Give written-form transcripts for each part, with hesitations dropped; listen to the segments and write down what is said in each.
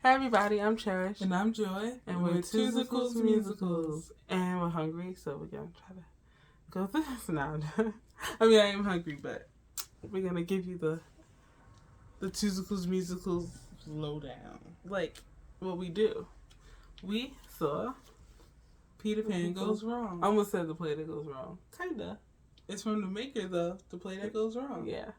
Hi everybody, I'm Cherish. And I'm Joy. And we're Tuzicles Musicals. And we're hungry, so we're going to try to go through this now. I mean, I am hungry, but we're going to give you the Tuzicles Musicals lowdown. Like, what we do. We saw Peter Pan Goes Wrong. I almost said The Play That Goes Wrong. Kinda. It's from the makers of The Play That Goes Wrong. Yeah.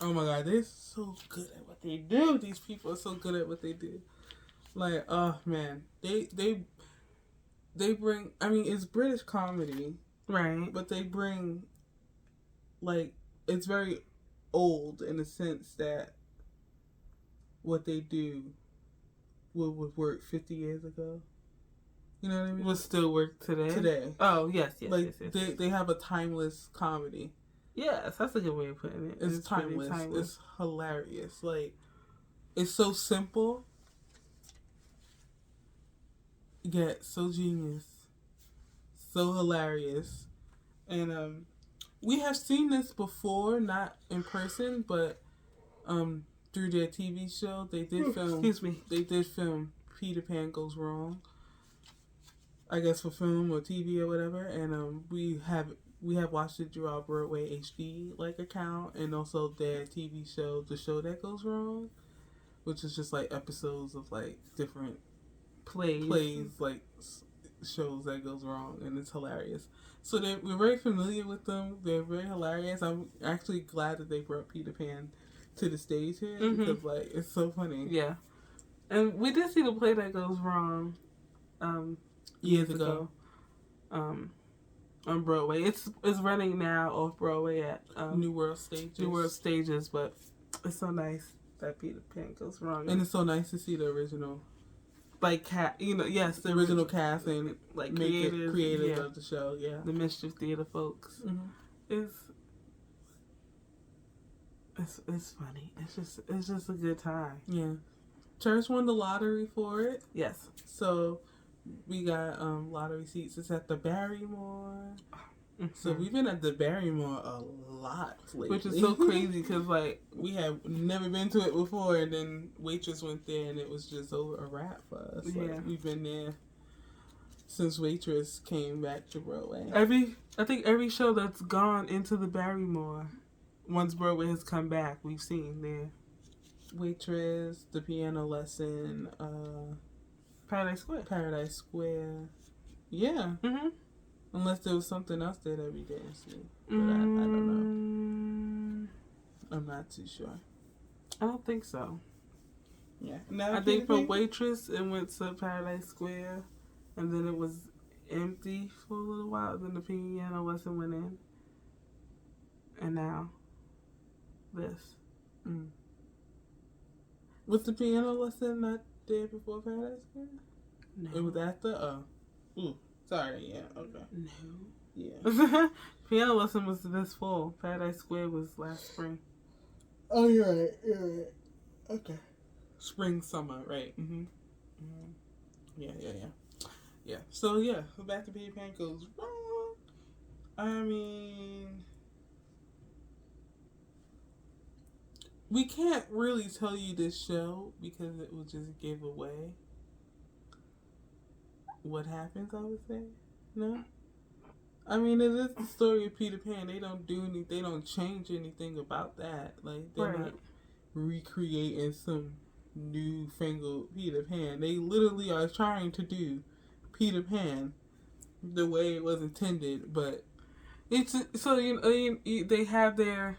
Oh my god, they're so good at what they do. These people are so good at what they do. Like, oh man. They bring, I mean, it's British comedy. Right. But they bring, like, it's very old in the sense that what they do would work 50 years ago. You know what I mean? Will still work today. Today. Oh, yes. Like, they have a timeless comedy. Yes, that's a good way of putting it. It's timeless. It's hilarious. Like, it's so simple, yet so genius, so hilarious. And we have seen this before, not in person, but through their TV show. They did film. Excuse me. They did film Peter Pan Goes Wrong. I guess for film or TV or whatever, and we have watched it through our Broadway HD account, and also their TV show, The Show That Goes Wrong, which is just episodes of different plays shows that goes wrong, and it's hilarious. So we're very familiar with them. They're very hilarious. I'm actually glad that they brought Peter Pan to the stage here because it's so funny. Yeah, and we did see The Play That Goes Wrong years ago. On Broadway. It's running now off Broadway at New World Stages. But it's so nice that Peter Pan Goes Wrong. And it's so nice to see the original yes, the original cast and creators yeah. of the show, yeah. The Mischief Theater folks. Mm-hmm. It's funny. It's just a good time. Yeah. Church won the lottery for it. Yes. So we got lottery seats. It's at the Barrymore. So we've been at the Barrymore a lot lately. Which is so crazy because, we have never been to it before, and then Waitress went there, and it was just over a wrap for us. Yeah. We've been there since Waitress came back to Broadway. I think every show that's gone into the Barrymore, once Broadway has come back, we've seen there. Waitress, The Piano Lesson, Paradise Square. Yeah. Mm-hmm. Unless there was something else there that we didn't see. But I don't know. I'm not too sure. I don't think so. Yeah. I think for Waitress, it went to Paradise Square. And then it was empty for a little while. Then the Piano Lesson went in. And now, this. Was the Piano Lesson not there before Paradise Square? No. It was after? Sorry, yeah, okay. No. Yeah. Piano Lesson was this fall. Paradise Square was last spring. Oh, you're right. Okay. Spring, summer, right. Yeah. So, yeah, back to Peter Pan Goes Wrong. I mean, we can't really tell you this show because it will just give away what happens, I would say. No? I mean, it is the story of Peter Pan. They don't they don't change anything about that. They're not recreating some newfangled Peter Pan. They literally are trying to do Peter Pan the way it was intended, but it's so they have their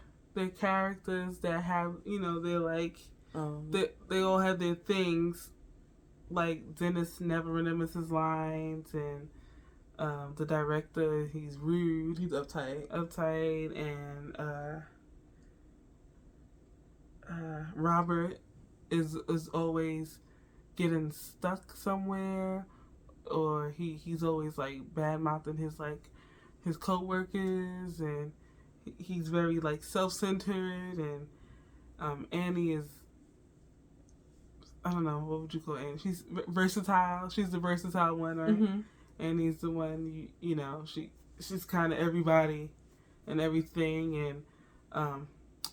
characters that have they're they all have their things. Like Dennis never remembers his lines, and the director, he's rude, he's uptight, and Robert is always getting stuck somewhere, or he's always bad mouthing his coworkers, and he's very self-centered, and Annie is, I don't know, what would you call Annie? She's versatile. She's the versatile one, right? Mm-hmm. Annie's the one, she's kind of everybody and everything, and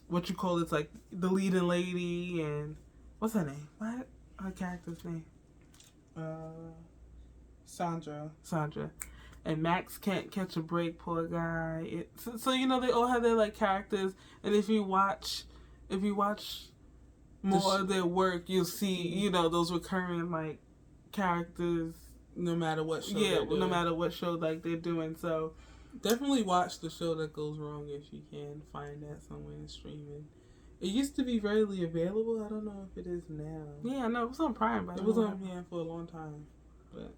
what you call it's the leading lady, and what's her name? What her character's name? Sandra. And Max can't catch a break, poor guy. So you know they all have their like characters, and if you watch more of their work, you'll see those recurring like characters. No matter what show. No matter what show like they're doing. So definitely watch The Show That Goes Wrong if you can find that somewhere in streaming. It used to be readily available. I don't know if it is now. Yeah, no, it was on Prime. But it was on for a long time, but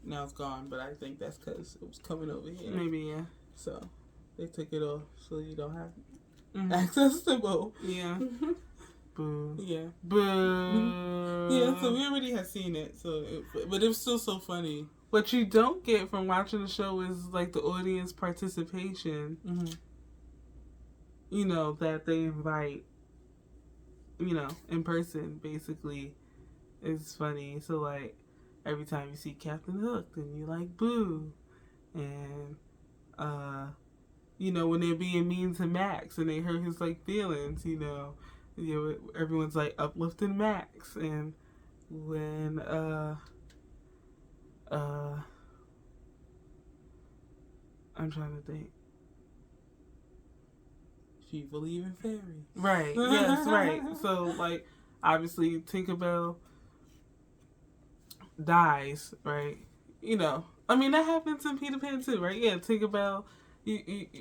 now it's gone. But I think that's because it was coming over here. Maybe, yeah. So they took it off so you don't have access to both. Yeah. Boo. Yeah. Boo. Yeah. So we already had seen it. But it was still so funny. What you don't get from watching the show is like the audience participation. Mm-hmm. That they invite. In person, basically, is funny. So like, every time you see Captain Hook, then you like boo, and when they're being mean to Max and they hurt his like feelings, everyone's like uplifting Max, and when I'm trying to think. If you believe in fairies. Right, yes, right. So, like, obviously, Tinkerbell dies, right? I mean, that happens in Peter Pan, too, right? Yeah, Tinkerbell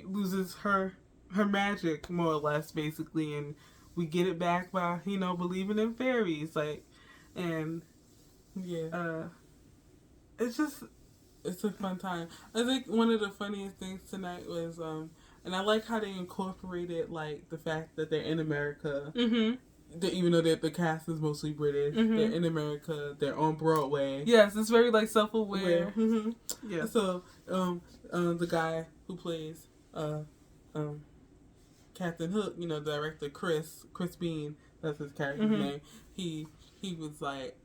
loses her magic, more or less, basically, and we get it back by, believing in fairies, like, and, yeah. It's a fun time. I think one of the funniest things tonight was, and I like how they incorporated, like, the fact that they're in America. Mm-hmm. Even though the cast is mostly British, they're in America, they're on Broadway. Yes, it's very, like, self-aware. Mm-hmm. Yeah. So, the guy who plays, Captain Hook, director Chris Bean, that's his character's name, he was, like,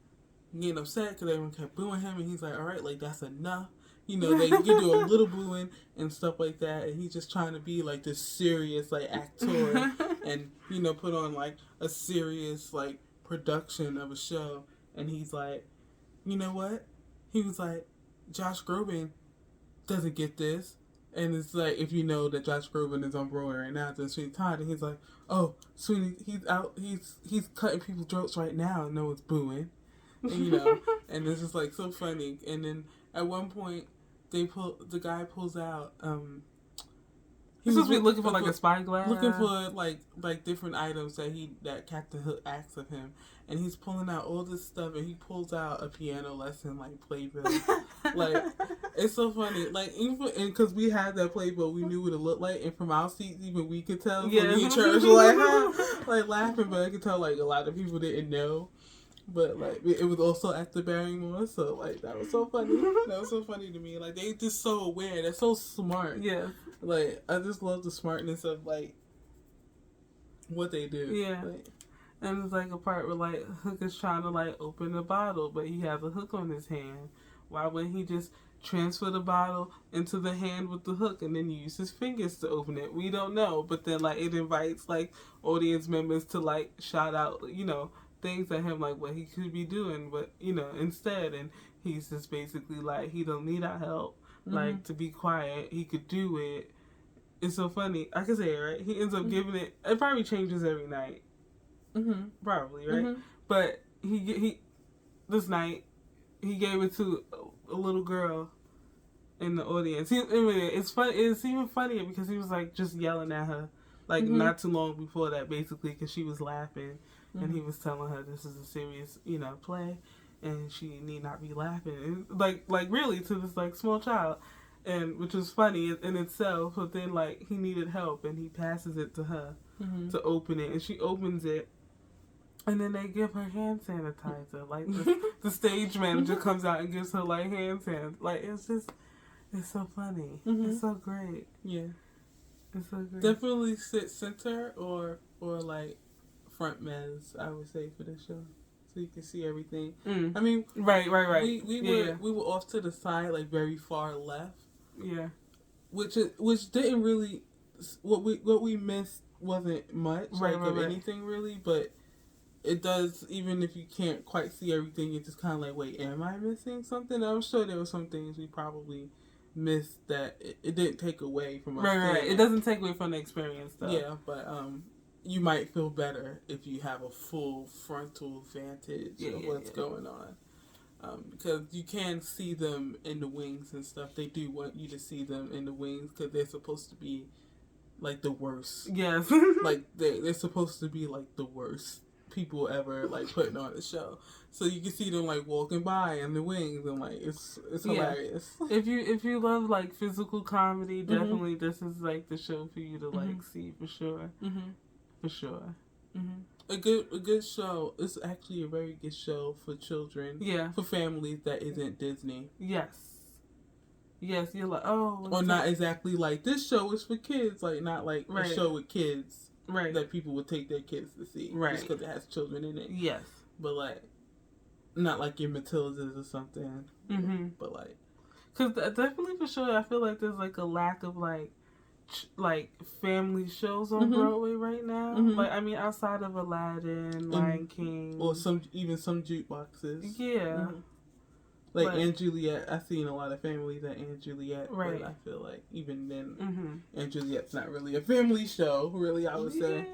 getting upset because everyone kept booing him, and he's like, all right, like, that's enough. They can do a little booing and stuff like that, and he's just trying to be, like, this serious, like, actor and, put on, like, a serious, like, production of a show, and he's like, you know what? He was like, Josh Groban doesn't get this, and it's like, if you know that Josh Groban is on Broadway right now, then Sweeney Todd, and he's like, oh, Sweeney, he's cutting people's throats right now, and no one's booing. And, and it's just like so funny. And then at one point, the guy pulls out. He's supposed to be looking for like a spyglass, looking for like different items that Captain Hook asks of him, and he's pulling out all this stuff, and he pulls out a piano lesson like playbill. Like, it's so funny. Like, even because we had that playbill, we knew what it looked like, and from our seats, even we could tell. Yeah, we in church like laughing, but I could tell like a lot of people didn't know. But, like, it was also at the Barrymore, so, like, that was so funny. That was so funny to me. Like, they just so aware. They're so smart. Yeah. Like, I just love the smartness of, like, what they do. Yeah. Like, and it's, like, a part where, like, Hook is trying to, like, open the bottle, but he has a hook on his hand. Why wouldn't he just transfer the bottle into the hand with the hook and then use his fingers to open it? We don't know. But then, like, it invites, like, audience members to, like, shout out, things at him like what he could be doing, but instead, and he's just basically like, he don't need our help, like, to be quiet, he could do it. It's so funny. I can say it, right? He ends up giving it probably changes every night, probably, right? But he this night he gave it to a little girl in the audience. It's fun. It's even funnier because he was like just yelling at her, like not too long before that, basically, because she was laughing. And he was telling her this is a serious, play, and she need not be laughing. And like really to this like small child, and which was funny in itself. But then like he needed help, and he passes it to her to open it, and she opens it, and then they give her hand sanitizer. Like the stage manager comes out and gives her like hand sanitizer. Like it's so funny. It's so great. Yeah, it's so great. Definitely sit center or like front mez, I would say, for this show, so you can see everything. I mean, right. We were off to the side, like very far left. Yeah, which didn't really, what we missed wasn't much, of anything really, but it does, even if you can't quite see everything, you're just kind of like, wait, am I missing something? I'm sure there were some things we probably missed that it didn't take away from us. Right. It doesn't take away from the experience, though. Yeah, but you might feel better if you have a full frontal vantage of what's going on. Because you can see them in the wings and stuff. They do want you to see them in the wings because they're supposed to be like the worst. Yes. Like they're supposed to be like the worst people ever, like putting on the show. So you can see them like walking by in the wings and like it's hilarious. If you love like physical comedy, definitely this is like the show for you to like see for sure. For sure. A good show. It's actually a very good show for children. Yeah. For families that isn't Disney. Yes. Yes, you're like, oh. Or not exactly like, this show is for kids. Like, not like a show with kids. Right. That people would take their kids to see. Right. Just because it has children in it. Yes. But like, not like your Matildas or something. But like. Because definitely for sure, I feel like there's like a lack of like family shows on Broadway right now. Like, I mean, outside of Aladdin, Lion King, or some jukeboxes. Yeah. Like Aunt Juliet, I've seen a lot of families at Aunt Juliet. Right. But I feel like even then, Aunt Juliet's not really a family show, really, I would say.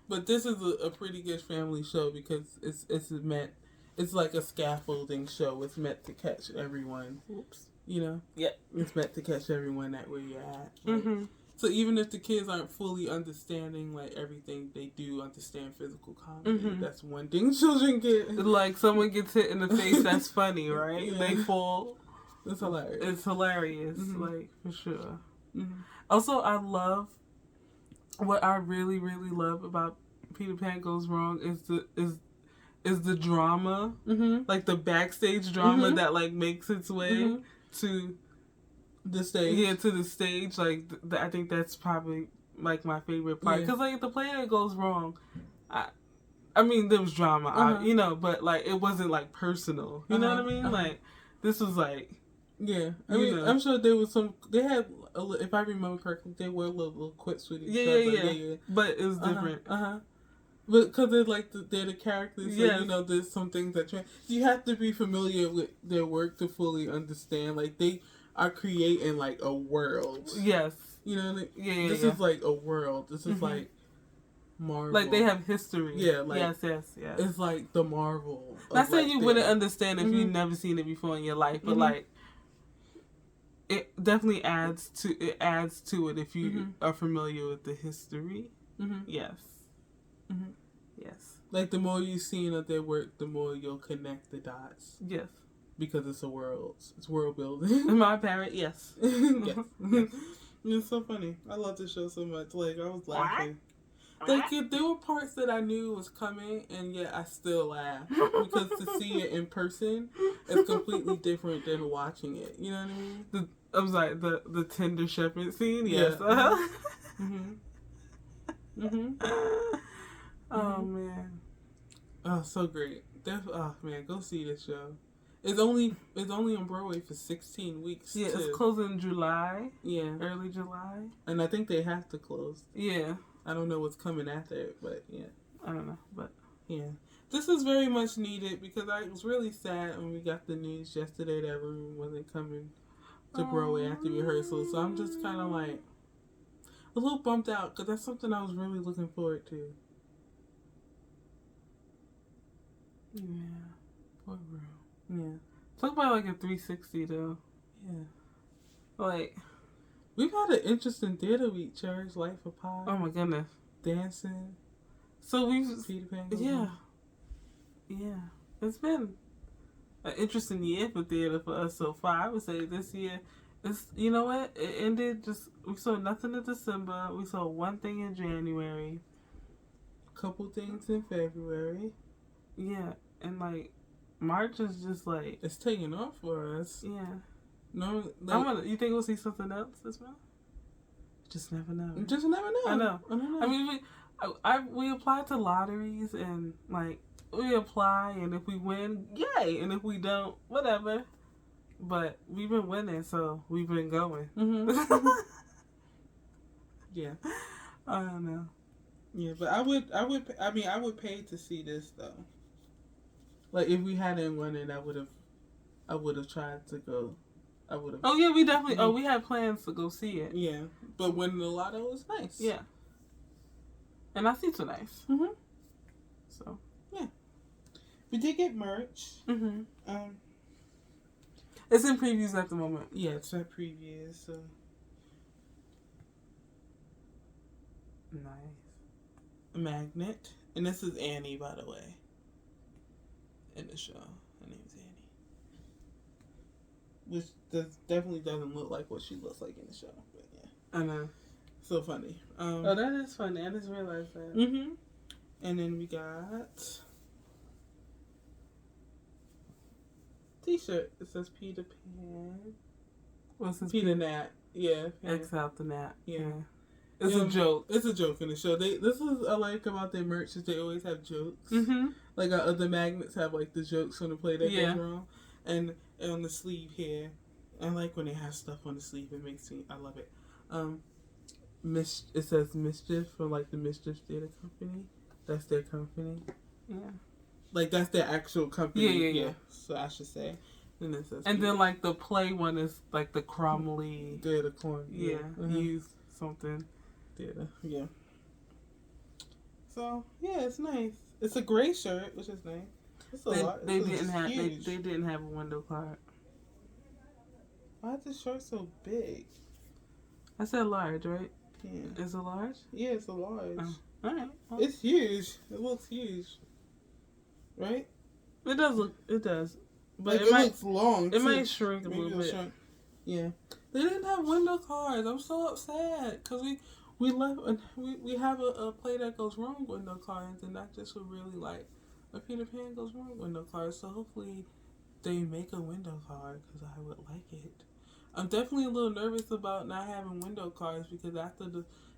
But this is a pretty good family show because it's like a scaffolding show. It's meant to catch everyone. Oops. You know? Yeah. It's meant to catch everyone at where you're at. Like, so even if the kids aren't fully understanding like everything, they do understand physical comedy. That's one thing children get. Like someone gets hit in the face, that's funny, right? Yeah. They fall. It's hilarious. It's hilarious, like for sure. Also, I love what I really, really love about Peter Pan Goes Wrong is the drama, like the backstage drama that like makes its way to the stage. Yeah, to the stage. Like I think that's probably like my favorite part because like the play that goes wrong, I mean there was drama, you know, but like it wasn't like personal. You know what I mean? Like this was like I mean I'm sure there was some. They had if I remember correctly, they were little quips with each other. Yeah. But it was different. But because they're like they're the characters, so you know there's some things that you have to be familiar with their work to fully understand. Like they are creating like a world. Yes. You know what I mean? This is like a world. This is like Marvel. Like they have history. Yeah. Like, yes. It's like the Marvel. Not saying you wouldn't understand if you've never seen it before in your life, but like it definitely adds to it if you are familiar with the history. Yes. Yes. Like the more you've seen of their work, the more you'll connect the dots. Yes. Because it's a world. It's world building. My parent, yes. Yes. It's so funny. I love this show so much. Like, I was laughing. Like, there were parts that I knew was coming, and yet I still laughed. Because to see it in person is completely different than watching it. You know what I mean? I was like, the tender shepherd scene? Yes. Oh, man. Oh, so great. Oh, man, go see this show. It's only on Broadway for 16 weeks. Yeah, too. It's closing in July. Yeah. Early July. And I think they have to close. Yeah. I don't know what's coming after it, but yeah. I don't know, but... Yeah. This is very much needed because I was really sad when we got the news yesterday that everyone wasn't coming to Broadway after rehearsal. So I'm just kind of like a little bummed out because that's something I was really looking forward to. Yeah. Poor girl. Yeah. Talk about like a 360 though. Yeah. Like, we've had an interesting theater week, Church, Life of Pi. Oh my goodness. Dancing. So we've... Peter Pan. Yeah. Yeah. It's been an interesting year for theater for us so far. I would say this year, it's, you know what? It ended just... We saw nothing in December. We saw one thing in January. A couple things in February. Yeah. And like... March is just like... It's taking off for us. Yeah. No, like, you think we'll see something else this month? Just never know. Just never know. I know. I don't know. I mean, we apply to lotteries and like we apply, and if we win, yay! And if we don't, whatever. But we've been winning, so we've been going. Yeah. I don't know. Yeah, but I would pay to see this though. Like if we hadn't won it, I would have tried to go. I would have. Oh yeah, we definitely. Oh, we had plans to go see it. Yeah, but winning the lotto was nice. Yeah, and our seats are nice. Mhm. So yeah, we did get merch. Mhm. It's in previews at the moment. Yeah, it's at previews. So nice. A magnet, and this is Annie, by the way. In the show, her name's Annie, which definitely doesn't look like what she looks like in the show. But yeah, I know. So funny. Oh, that is funny. I just realized that. Mhm. And then we got T-shirt. It says Peter Pan. What's this? Peter Nat. Yeah. X out the Nat. Yeah. It's a joke. It's a joke in the show. This is I like about their merch is they always have jokes. Mhm. Like other magnets have like the jokes from the play that goes wrong, and on the sleeve here, I like when they have stuff on the sleeve. It makes me, I love it. It says Mischief from like the Mischief Theater Company. That's their company. Yeah. Like that's their actual company. Yeah. So I should say. And it says. And then like the play one is like the Cromley. Theater Corn. Yeah. Use something. Theater. Yeah. So yeah, it's nice. It's a gray shirt, which is nice. It's a lot. They didn't have a window card. Why is this shirt so big? I said large, right? Yeah. Is it large? Yeah, it's a large. Oh. Alright. Well. It's huge. It looks huge. Right? It does look. It does. But Like, it looks long. It might shrink a Maybe little bit. Shrink. Yeah. They didn't have window cards. I'm so upset because we left. We have a play that goes wrong window cards, and that just would really like a Peter Pan goes wrong window card. So hopefully they make a window card because I would like it. I'm definitely a little nervous about not having window cards because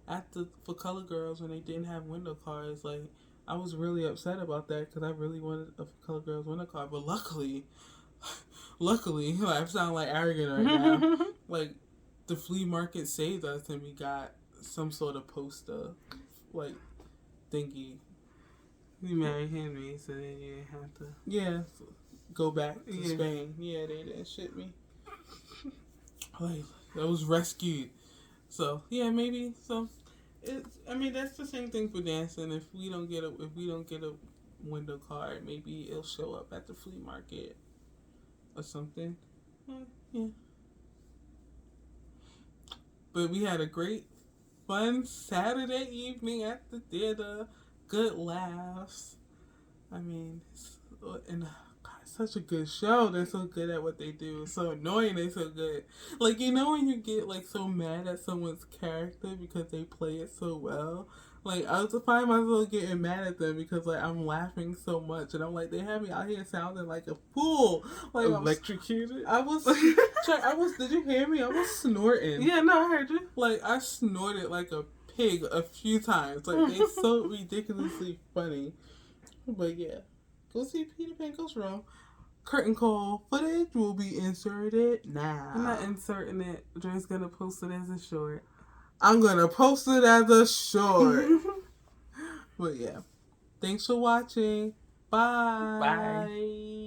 after for Color Girls when they didn't have window cards, like I was really upset about that because I really wanted a Color Girls window card. But luckily, like, I sound like arrogant right now. Like the flea market saved us and we got some sort of poster, like thingy. You married Henry, so then you didn't have to. Yeah, go back to Spain. Yeah, they didn't ship me. Like that was rescued. So yeah, maybe so. I mean that's the same thing for dancing. If we don't get a window card, maybe it'll show up at the flea market or something. Yeah. But we had a great, fun Saturday evening at the theater. Good laughs. I mean, and God, such a good show. They're so good at what they do. It's so annoying. They're so good. Like, you know when you get like so mad at someone's character because they play it so well? Like, I was find myself getting mad at them because like I'm laughing so much, and I'm like, they have me out here sounding like a fool. Like electrocuted. I was. Did you hear me? I was snorting. Yeah, no, I heard you. Like I snorted like a pig a few times. Like they're so ridiculously funny. But yeah, go see Peter Pan Goes Wrong. Curtain call footage will be inserted now. I'm not inserting it. Dre's gonna post it as a short. I'm gonna post it as a short. But yeah, thanks for watching. Bye. Bye.